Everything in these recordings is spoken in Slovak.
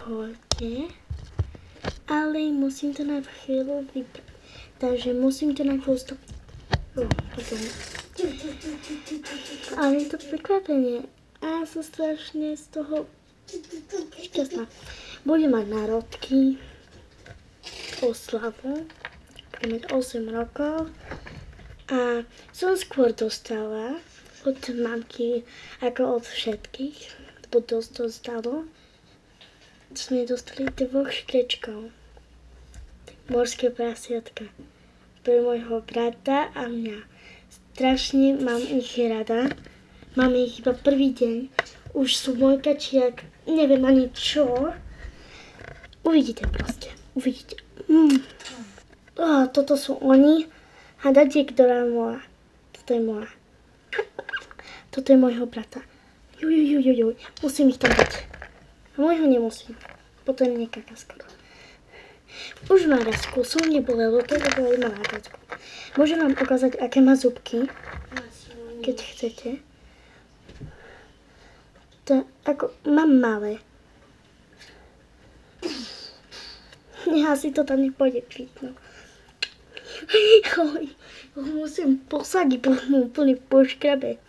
pohode, ale musím to na chvíľu vyprať. Takže musím to na chvíľu stopniť. Ale je to prekvapenie. A ja som strašne z toho šťastná. Budem mať národky, oslavu, budem mať 8 rokov a som skôr dostala od mamky ako od všetkých, lebo dosť dostalo. Sme dostali 2 škrečkov, morské prasiatka pre môjho brata a mňa. Strašne mám ich rada. Máme ich iba prvý deň. Už sú mojkači, neviem ani čo. Uvidíte proste. Uvidíte. Toto sú oni. Hádajte, ktorá je moja. Toto je moja. Toto je môjho brata. Juj. Musím ich tam dať. A môjho nemusím. Potom nekaká skoro. Už má razku. Som nebolelo, lebo má razku. Môžem vám ukázať, aké má zubky. Keď chcete. To ako mám malé. Asi to tam nepôjde kvitnúť. Musím posadiť, úplne poškrabe.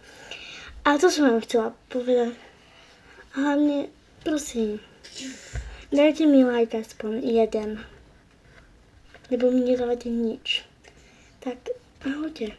A to som vám chcela povedať. Hlavne, prosím, dajte mi like aspoň jeden. Lebo mi nedávate nič. Tak, ahojte.